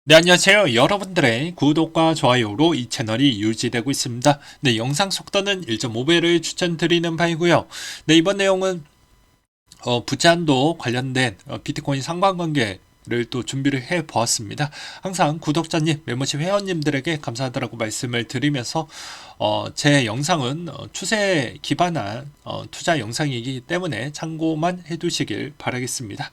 네, 안녕하세요. 여러분들의 구독과 좋아요로 이 채널이 유지되고 있습니다. 네, 영상 속도는 1.5배를 추천드리는 바이고요. 네, 이번 내용은 부채한도 관련된 비트코인 상관관계를 또 준비를 해 보았습니다. 항상 구독자님, 멤버십 회원님들에게 감사하다고 말씀을 드리면서 제 영상은 추세 기반한 투자 영상이기 때문에 참고만 해두시길 바라겠습니다.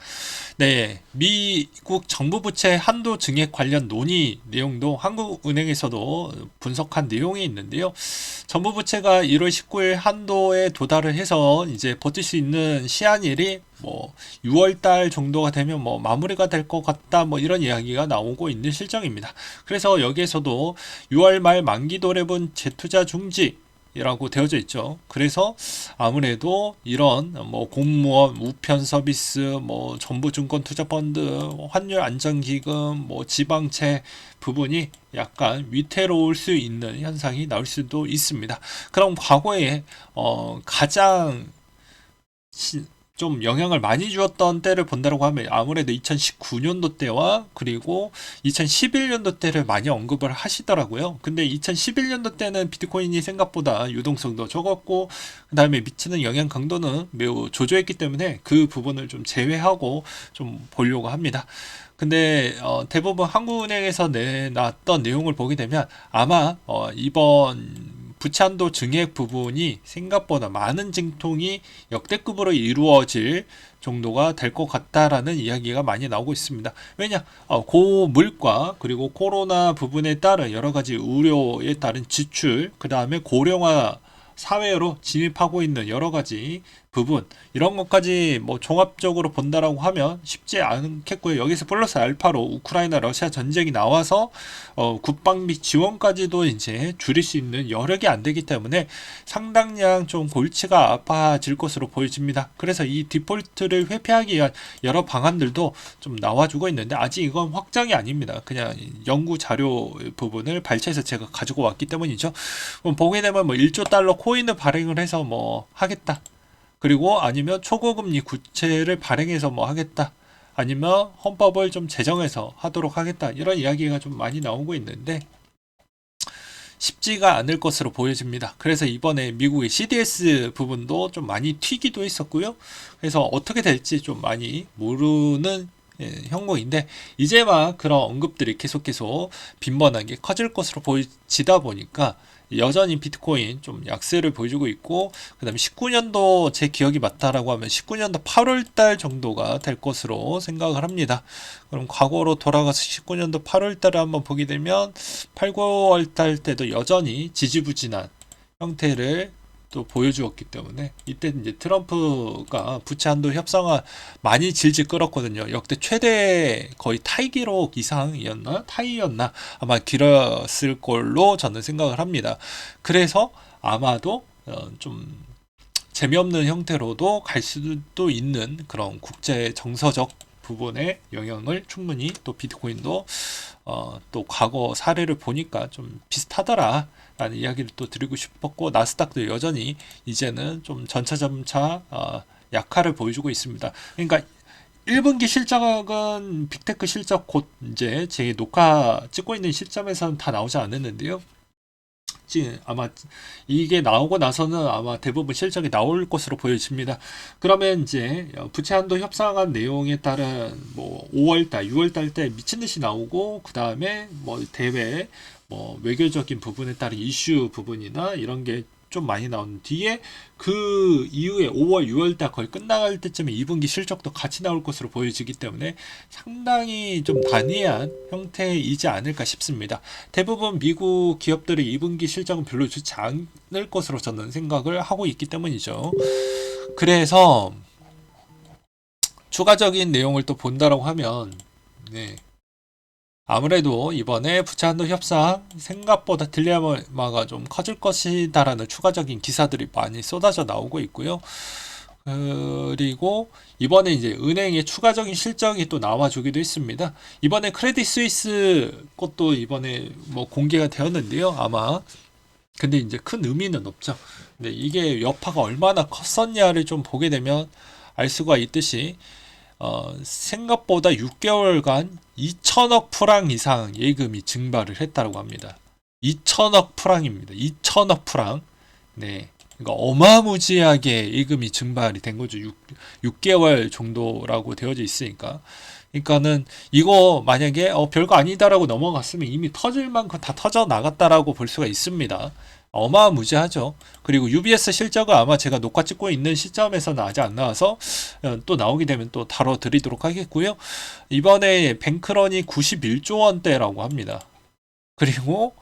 네, 미국 정부 부채 한도 증액 관련 논의 내용도 한국은행에서도 분석한 내용이 있는데요. 정부 부채가 1월 19일 한도에 도달을 해서 이제 버틸 수 있는 시한일이 뭐 6월 달 정도가 되면 뭐 마무리가 될 것 같다 뭐 이런 이야기가 나오고 있는 실정입니다. 그래서 여기에서도 6월 말 만기 도래분 재투자 중지 이라고 되어져 있죠. 그래서 아무래도 이런 뭐 공무원 우편 서비스, 뭐 정부증권 투자펀드, 환율 안정기금, 뭐 지방채 부분이 약간 위태로울 수 있는 현상이 나올 수도 있습니다. 그럼 과거에 가장 좀 영향을 많이 주었던 때를 본다고 하면 아무래도 2019년도 때와 그리고 2011년도 때를 많이 언급을 하시더라고요. 근데 2011년도 때는 비트코인이 생각보다 유동성도 적었고 그 다음에 미치는 영향 강도는 매우 조조했기 때문에 그 부분을 좀 제외하고 좀 보려고 합니다. 근데 대부분 한국은행에서 내놨던 내용을 보게 되면 아마 이번 부채한도 증액 부분이 생각보다 많은 증통이 역대급으로 이루어질 정도가 될 것 같다라는 이야기가 많이 나오고 있습니다. 왜냐, 고물가 그리고 코로나 부분에 따른 여러 가지 우려에 따른 지출, 그 다음에 고령화 사회로 진입하고 있는 여러 가지 부분 이런 것까지 뭐 종합적으로 본다라고 하면 쉽지 않겠고요. 여기서 플러스 알파로 우크라이나 러시아 전쟁이 나와서 국방비 지원까지도 이제 줄일 수 있는 여력이 안 되기 때문에 상당량 좀 골치가 아파질 것으로 보여집니다. 그래서 이 디폴트를 회피하기 위한 여러 방안들도 좀 나와주고 있는데 아직 이건 확정이 아닙니다. 그냥 연구 자료 부분을 발췌해서 제가 가지고 왔기 때문이죠. 보게 되면 뭐 1조 달러 코인을 발행을 해서 뭐 하겠다. 그리고 아니면 초고금리 국채를 발행해서 뭐 하겠다. 아니면 헌법을 좀 제정해서 하도록 하겠다. 이런 이야기가 좀 많이 나오고 있는데 쉽지가 않을 것으로 보여집니다. 그래서 이번에 미국의 CDS 부분도 좀 많이 튀기도 했었고요. 그래서 어떻게 될지 좀 많이 모르는 형국인데 이제 막 그런 언급들이 계속 빈번하게 커질 것으로 보이지다 보니까 여전히 비트코인 좀 약세를 보여주고 있고 그 다음에 19년도 제 기억이 맞다라고 하면 19년도 8월 달 정도가 될 것으로 생각을 합니다. 그럼 과거로 돌아가서 19년도 8월 달을 한번 보게 되면 8, 9월 달 때도 여전히 지지부진한 형태를 또 보여주었기 때문에 이때 이제 트럼프가 부채 한도 협상을 많이 질질 끌었거든요. 역대 최대 거의 타이 기록 이상이었나? 타이였나? 아마 길었을 걸로 저는 생각을 합니다. 그래서 아마도 좀 재미없는 형태로도 갈 수도 있는 그런 국제 정서적 부분의 영향을 충분히 또 비트코인도 또 과거 사례를 보니까 좀 비슷하더라 라는 이야기를 또 드리고 싶었고 나스닥도 여전히 이제는 좀 점차 약화를 보여주고 있습니다. 그러니까 1분기 실적은 빅테크 실적 곧 이제 제 녹화 찍고 있는 시점에서는 다 나오지 않았는데요. 아마 이게 나오고 나서는 아마 대부분 실적이 나올 것으로 보여집니다. 그러면 이제 부채 한도 협상한 내용에 따른 뭐 5월달, 6월달 때 미친 듯이 나오고 그 다음에 뭐 대외 뭐 외교적인 부분에 따른 이슈 부분이나 이런 게 좀 많이 나온 뒤에 그 이후에 5월, 6월달 거의 끝나갈 때쯤에 2분기 실적도 같이 나올 것으로 보여지기 때문에 상당히 좀 단이한 형태이지 않을까 싶습니다. 대부분 미국 기업들의 2분기 실적은 별로 좋지 않을 것으로 저는 생각을 하고 있기 때문이죠. 그래서 추가적인 내용을 또 본다라고 하면 네. 아무래도 이번에 부채 한도 협상 생각보다 딜레마가 좀 커질 것이다라는 추가적인 기사들이 많이 쏟아져 나오고 있고요. 그리고 이번에 이제 은행의 추가적인 실적이 또 나와주기도 했습니다. 이번에 크레딧 스위스 것도 이번에 뭐 공개가 되었는데요. 아마 근데 이제 큰 의미는 없죠. 근데 이게 여파가 얼마나 컸었냐를 좀 보게 되면 알 수가 있듯이 생각보다 6개월간 2천억 프랑 이상 예금이 증발을 했다고 합니다. 2천억 프랑입니다. 2천억 프랑. 네. 그러니까 어마무지하게 예금이 증발이 된 거죠. 6개월 정도라고 되어져 있으니까. 그러니까는 이거 만약에 별거 아니다라고 넘어갔으면 이미 터질 만큼 다 터져 나갔다라고 볼 수가 있습니다. 어마무지하죠. 그리고 UBS 실적은 아마 제가 녹화 찍고 있는 시점에서는 아직 안 나와서 또 나오게 되면 또 다뤄드리도록 하겠고요. 이번에 뱅크런이 91조 원대라고 합니다. 그리고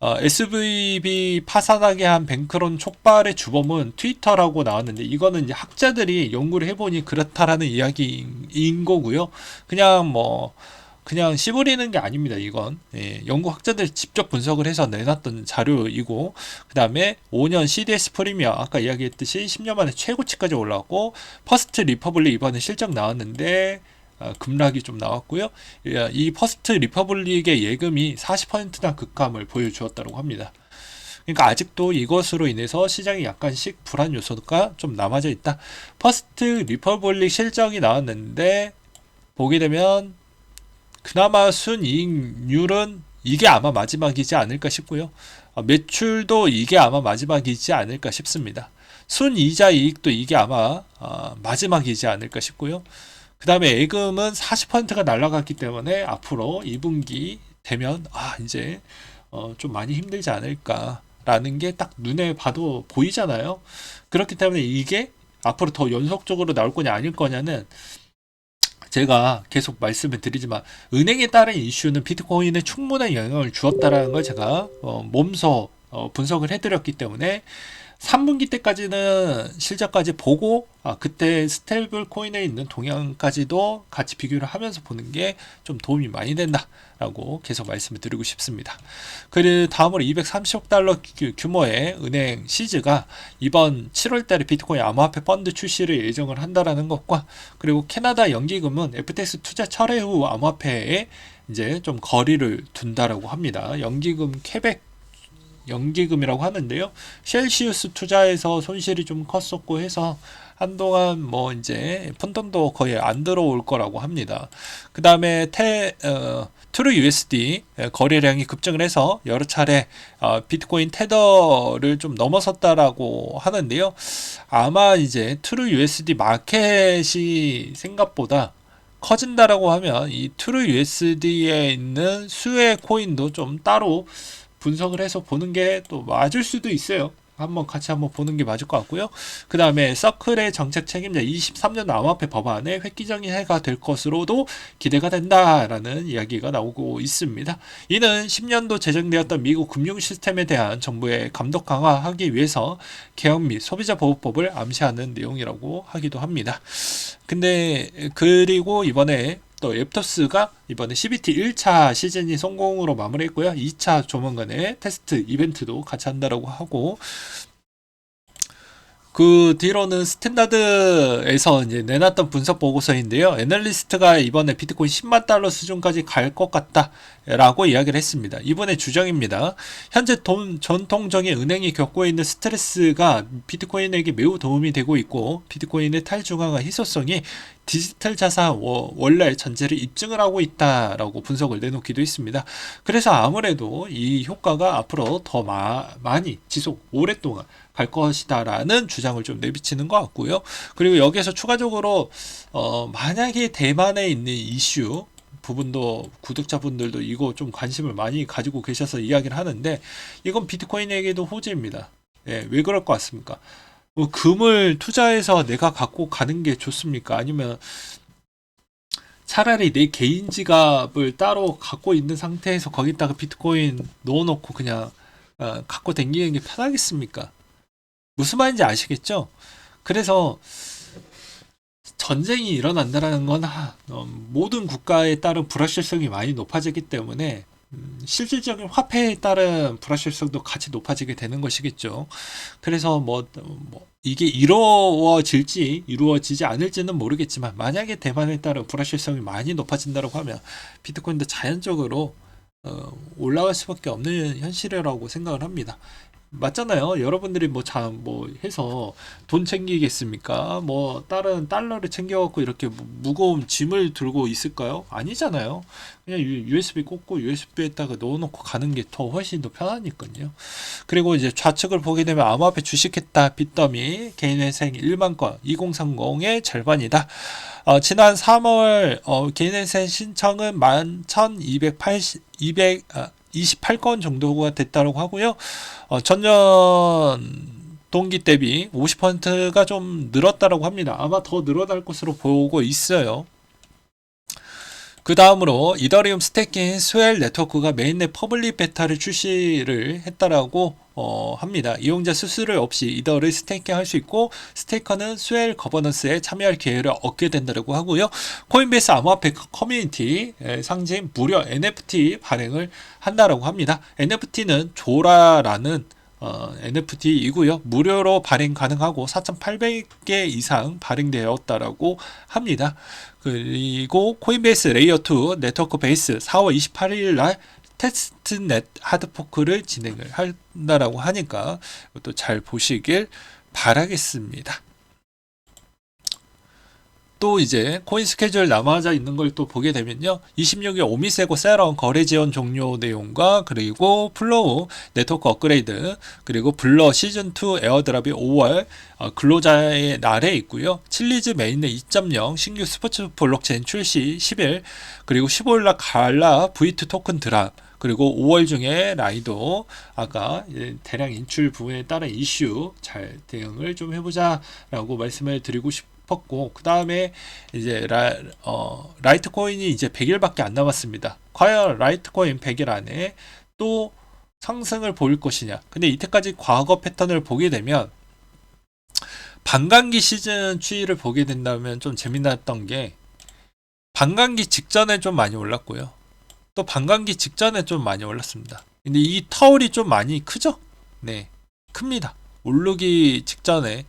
SVB 파산하게 한 뱅크런 촉발의 주범은 트위터라고 나왔는데 이거는 이제 학자들이 연구를 해보니 그렇다라는 이야기인 거고요. 그냥 씨부리는 게 아닙니다. 이건 연구 학자들이 직접 분석을 해서 내놨던 자료이고, 그 다음에 5년 CDS 프리미엄 아까 이야기했듯이 10년 만에 최고치까지 올라왔고, 퍼스트 리퍼블릭 이번에 실적 나왔는데 급락이 좀 나왔고요. 이 퍼스트 리퍼블릭의 예금이 40%나 급감을 보여주었다고 합니다. 그러니까 아직도 이것으로 인해서 시장이 약간씩 불안 요소가 좀 남아져 있다. 퍼스트 리퍼블릭 실적이 나왔는데 보게 되면 그나마 순이익률은 이게 아마 마지막이지 않을까 싶고요. 매출도 이게 아마 마지막이지 않을까 싶습니다. 순이자 이익도 이게 아마 마지막이지 않을까 싶고요. 그 다음에 예금은 40%가 날아갔기 때문에 앞으로 2분기 되면 이제 좀 많이 힘들지 않을까라는 게 딱 눈에 봐도 보이잖아요. 그렇기 때문에 이게 앞으로 더 연속적으로 나올 거냐 아닐 거냐는 제가 계속 말씀을 드리지만 은행에 따른 이슈는 비트코인에 충분한 영향을 주었다라는 걸 제가 몸소 분석을 해드렸기 때문에 3분기 때까지는 실적까지 보고 그때 스테이블 코인에 있는 동향까지도 같이 비교를 하면서 보는 게 좀 도움이 많이 된다라고 계속 말씀을 드리고 싶습니다. 그리고 다음으로 230억 달러 규모의 은행 시즈가 이번 7월 달에 비트코인 암호화폐 펀드 출시를 예정을 한다라는 것과, 그리고 캐나다 연기금은 FTX 투자 철회 후 암호화폐에 이제 좀 거리를 둔다라고 합니다. 연기금 캐백 연기금이라고 하는데요. 셀시우스 투자에서 손실이 좀 컸었고 해서 한동안 이제 펀던도 거의 안 들어올 거라고 합니다. 그 다음에 트루 USD 거래량이 급증을 해서 여러 차례 비트코인 테더를 좀 넘어섰다라고 하는데요. 아마 이제 트루 USD 마켓이 생각보다 커진다라고 하면 이 트루 USD에 있는 수혜 코인도 좀 따로 분석을 해서 보는 게 또 맞을 수도 있어요. 같이 한번 보는 게 맞을 것 같고요. 그 다음에 서클의 정책 책임자 23년 암호화폐 법안의 획기적인 해가 될 것으로도 기대가 된다라는 이야기가 나오고 있습니다. 이는 10년도 제정되었던 미국 금융 시스템에 대한 정부의 감독 강화하기 위해서 개혁 및 소비자 보호법을 암시하는 내용이라고 하기도 합니다. 그리고 이번에 또 앱토스가 이번에 CBT 1차 시즌이 성공으로 마무리했고요. 2차 조만간에 테스트 이벤트도 같이 한다라고 하고, 그 뒤로는 스탠다드에서 이제 내놨던 분석 보고서인데요. 애널리스트가 이번에 비트코인 10만 달러 수준까지 갈 것 같다라고 이야기를 했습니다. 이번에 주장입니다. 현재 전통적인 은행이 겪고 있는 스트레스가 비트코인에게 매우 도움이 되고 있고, 비트코인의 탈중앙화 희소성이 디지털 자산 원래 전제를 입증을 하고 있다라고 분석을 내놓기도 했습니다. 그래서 아무래도 이 효과가 앞으로 더 많이 지속 오랫동안 갈 것이다라는 주장을 좀 내비치는 것 같고요. 그리고 여기에서 추가적으로 만약에 대만에 있는 이슈 부분도 구독자분들도 이거 좀 관심을 많이 가지고 계셔서 이야기를 하는데, 이건 비트코인에게도 호재입니다. 왜 그럴 것 같습니까? 금을 투자해서 내가 갖고 가는 게 좋습니까? 아니면 차라리 내 개인 지갑을 따로 갖고 있는 상태에서 거기다가 비트코인 넣어놓고 그냥 갖고 다니는 게 편하겠습니까? 무슨 말인지 아시겠죠? 그래서 전쟁이 일어난다는 건 모든 국가에 따른 불확실성이 많이 높아지기 때문에 실질적인 화폐에 따른 불확실성도 같이 높아지게 되는 것이겠죠. 그래서 이게 이루어지지 않을지는 모르겠지만, 만약에 대만에 따른 불확실성이 많이 높아진다고 하면 비트코인도 자연적으로 올라갈 수밖에 없는 현실이라고 생각을 합니다. 맞잖아요. 여러분들이 뭐 해서 돈 챙기겠습니까? 뭐 다른 달러를 챙겨갖고 이렇게 무거운 짐을 들고 있을까요? 아니잖아요. 그냥 USB 꽂고 USB에다가 넣어놓고 가는 게 더 훨씬 더 편하니까요. 그리고 이제 좌측을 보게 되면 암호화폐 주식했다 빚더미 개인회생 1만 건 2030의 절반이다. 지난 3월 개인회생 신청은 11,280 28건 정도가 됐다고 하고요. 전년 동기 대비 50%가 좀 늘었다고 합니다. 아마 더 늘어날 것으로 보고 있어요. 그 다음으로 이더리움 스테이킹 스웰 네트워크가 메인넷 퍼블릭 베타를 출시를 했다라고 합니다. 이용자 수수료 없이 이더를 스테이킹 할 수 있고 스테이커는 스웰 거버넌스에 참여할 기회를 얻게 된다고 하고요. 코인베이스 암호화폐 커뮤니티 상징 무료 NFT 발행을 한다라고 합니다. NFT는 조라라는 NFT이고요. 무료로 발행 가능하고 4,800개 이상 발행되었다라고 합니다. 그리고 코인베이스 레이어2 네트워크 베이스 4월 28일 날 테스트넷 하드포크를 진행을 한다라고 하니까 또 잘 보시길 바라겠습니다. 또 이제 코인 스케줄 남아져 있는 걸 또 보게 되면요. 26일 오미세고 세런 거래 지원 종료 내용과 그리고 플로우 네트워크 업그레이드 그리고 블러 시즌2 에어드랍이 5월 근로자의 날에 있고요. 칠리즈 메인넷 2.0 신규 스포츠 블록체인 출시 10일 그리고 15일날 갈라 V2 토큰 드랍 그리고 5월 중에 라이도 아까 대량 인출 부분에 따른 이슈 잘 대응을 좀 해보자 라고 말씀을 드리고 싶었고 그 다음에 이제 라이트코인이 이제 100일밖에 안 남았습니다. 과연 라이트코인 100일 안에 또 상승을 보일 것이냐. 근데 이때까지 과거 패턴을 보게 되면 반감기 시즌 추이를 보게 된다면 좀 재미났던 게 반감기 직전에 좀 많이 올랐고요. 또 반감기 직전에 좀 많이 올랐습니다. 근데 이 터울이 좀 많이 크죠? 네, 큽니다. 오르기 직전에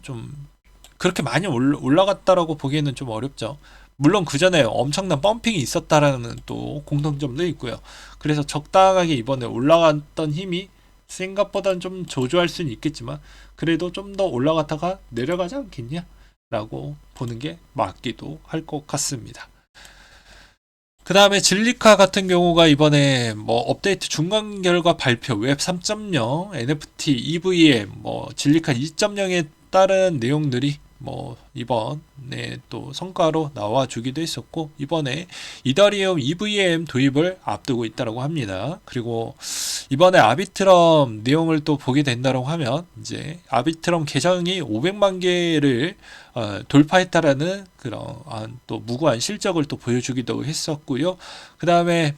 좀 그렇게 많이 올라갔다라고 보기에는 좀 어렵죠. 물론 그 전에 엄청난 펌핑이 있었다라는 또 공통점도 있고요. 그래서 적당하게 이번에 올라갔던 힘이 생각보다는 좀 저조할 수는 있겠지만 그래도 좀 더 올라갔다가 내려가지 않겠냐? 라고 보는 게 맞기도 할 것 같습니다. 그 다음에 진리카 같은 경우가 이번에 뭐 업데이트 중간 결과 발표 웹 3.0 NFT EVM 뭐 진리카 2.0에 따른 내용들이 뭐 이번에 또 성과로 나와주기도 했었고 이번에 이더리움 EVM 도입을 앞두고 있다고 합니다. 그리고 이번에 아비트럼 내용을 또 보게 된다고 하면 이제 아비트럼 계정이 500만 개를 돌파했다라는 그런 또 무고한 실적을 또 보여주기도 했었고요. 그 다음에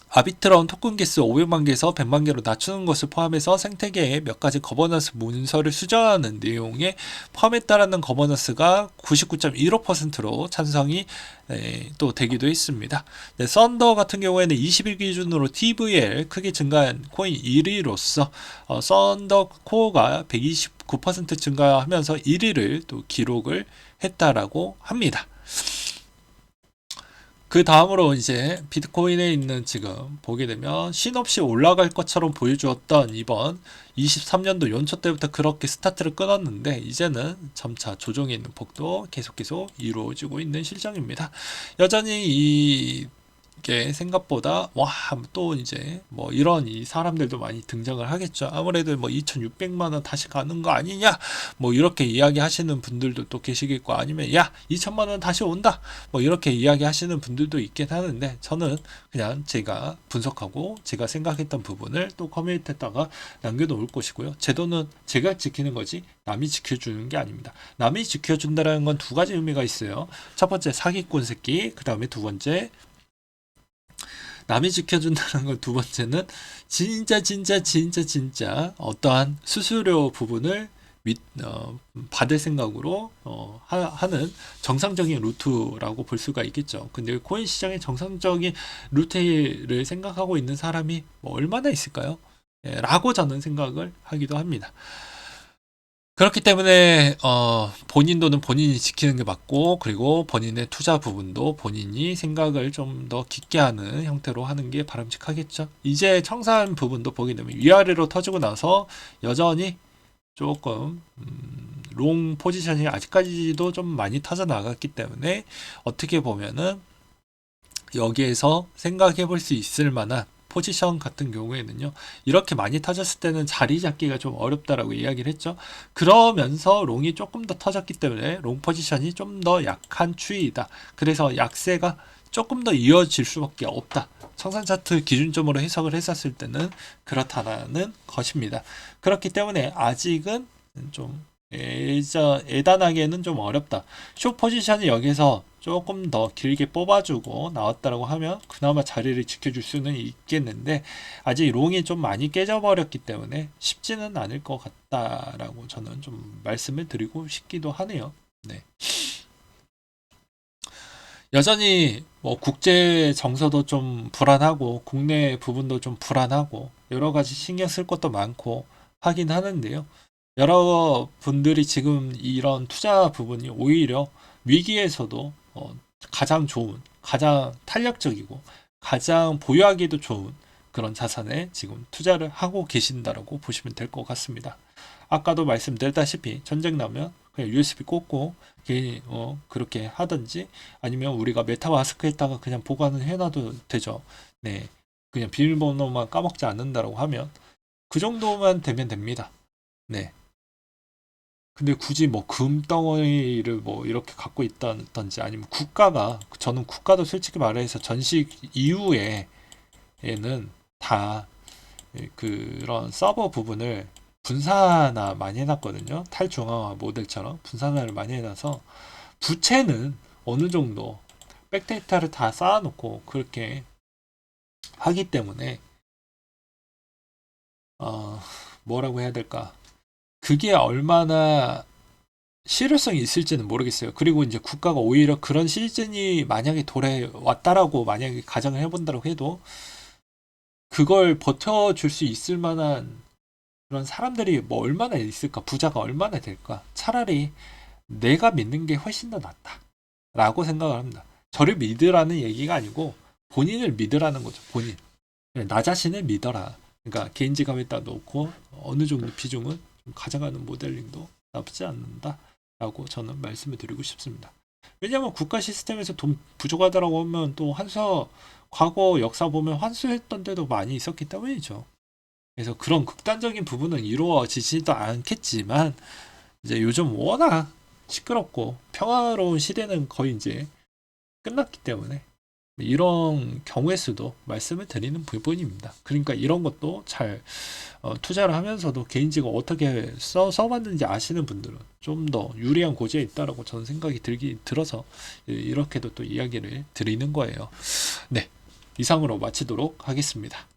아비트럼 토큰 개수 500만 개에서 100만 개로 낮추는 것을 포함해서 생태계에 몇 가지 거버넌스 문서를 수정하는 내용에 포함했다라는 거버넌스가 99.15%로 찬성이 또 되기도 했습니다. 네, 썬더 같은 경우에는 20일 기준으로 TVL 크게 증가한 코인 1위로서 썬더 코어가 129% 증가하면서 1위를 또 기록을 했다라고 합니다. 그 다음으로 이제 비트코인에 있는 지금 보게 되면 쉰없이 올라갈 것처럼 보여주었던 이번 23년도 연초 때부터 그렇게 스타트를 끊었는데 이제는 점차 조정에 있는 폭도 계속 이루어지고 있는 실정입니다. 여전히 이게 생각보다 또 이제 뭐 이런 이 사람들도 많이 등장을 하겠죠. 아무래도 뭐 2,600만 원 다시 가는 거 아니냐 뭐 이렇게 이야기하시는 분들도 또 계시겠고 아니면 야 2천만 원 다시 온다 뭐 이렇게 이야기하시는 분들도 있긴 하는데 저는 그냥 제가 분석하고 제가 생각했던 부분을 또 커뮤니티에다가 남겨놓을 것이고요. 제 돈은 제가 지키는 거지 남이 지켜주는 게 아닙니다. 남이 지켜준다는 건 두 가지 의미가 있어요. 첫 번째 사기꾼 새끼, 그 다음에 두 번째 남이 지켜준다는 건 두 번째는 진짜 어떠한 수수료 부분을 받을 생각으로 하는 정상적인 루트라고 볼 수가 있겠죠. 근데 코인 시장의 정상적인 루트를 생각하고 있는 사람이 뭐 얼마나 있을까요? 라고 저는 생각을 하기도 합니다. 그렇기 때문에 본인 돈은 본인이 지키는 게 맞고, 그리고 본인의 투자 부분도 본인이 생각을 좀 더 깊게 하는 형태로 하는 게 바람직하겠죠. 이제 청산 부분도 보게 되면 위아래로 터지고 나서 여전히 조금 롱 포지션이 아직까지도 좀 많이 터져 나갔기 때문에 어떻게 보면은 여기에서 생각해 볼 수 있을 만한 포지션 같은 경우에는요, 이렇게 많이 터졌을 때는 자리 잡기가 좀 어렵다라고 이야기를 했죠. 그러면서 롱이 조금 더 터졌기 때문에 롱 포지션이 좀 더 약한 추이이다. 그래서 약세가 조금 더 이어질 수밖에 없다. 청산 차트 기준점으로 해석을 했었을 때는 그렇다는 것입니다. 그렇기 때문에 아직은 좀 애단하게는 좀 어렵다. 숏 포지션이 여기서 조금 더 길게 뽑아주고 나왔다라고 하면 그나마 자리를 지켜줄 수는 있겠는데, 아직 롱이 좀 많이 깨져버렸기 때문에 쉽지는 않을 것 같다라고 저는 좀 말씀을 드리고 싶기도 하네요. 네. 여전히 뭐 국제 정서도 좀 불안하고 국내 부분도 좀 불안하고 여러 가지 신경 쓸 것도 많고 하긴 하는데요. 여러분들이 지금 이런 투자 부분이 오히려 위기에서도 가장 좋은, 가장 탄력적이고 가장 보유하기도 좋은 그런 자산에 지금 투자를 하고 계신다라고 보시면 될 것 같습니다. 아까도 말씀드렸다시피 전쟁 나면 그냥 USB 꽂고 괜히 그렇게 하든지, 아니면 우리가 메타마스크에다가 그냥 보관을 해놔도 되죠. 네, 그냥 비밀번호만 까먹지 않는다라고 하면 그 정도만 되면 됩니다. 네. 근데 굳이 뭐 금덩어리를 뭐 이렇게 갖고 있다든지, 아니면 국가가, 저는 국가도 솔직히 말해서 전식 이후에는 다 그런 서버 부분을 분산화 많이 해놨거든요. 탈중앙화 모델처럼 분산화를 많이 해놔서 부채는 어느 정도 백데이터를 다 쌓아놓고 그렇게 하기 때문에 어, 뭐라고 해야 될까? 그게 얼마나 실효성이 있을지는 모르겠어요. 그리고 이제 국가가 오히려 그런 시즌이 만약에 돌아왔다라고 만약에 가정을 해본다고 해도 그걸 버텨줄 수 있을 만한 그런 사람들이 뭐 얼마나 있을까? 부자가 얼마나 될까? 차라리 내가 믿는 게 훨씬 더 낫다. 라고 생각을 합니다. 저를 믿으라는 얘기가 아니고 본인을 믿으라는 거죠. 본인. 나 자신을 믿어라. 그러니까 개인지감에다 놓고 어느 정도 비중은 좀 가져가는 모델링도 나쁘지 않는다. 라고 저는 말씀을 드리고 싶습니다. 왜냐하면 국가 시스템에서 돈 부족하다라고 하면 또 과거 역사 보면 환수했던 때도 많이 있었기 때문이죠. 그래서 그런 극단적인 부분은 이루어지지도 않겠지만, 이제 요즘 워낙 시끄럽고 평화로운 시대는 거의 이제 끝났기 때문에 이런 경우의 수도 말씀을 드리는 부분입니다. 그러니까 이런 것도 잘 투자를 하면서도 개인지가 어떻게 써봤는지 아시는 분들은 좀 더 유리한 고지에 있다라고 저는 생각이 들어서 이렇게도 또 이야기를 드리는 거예요. 네, 이상으로 마치도록 하겠습니다.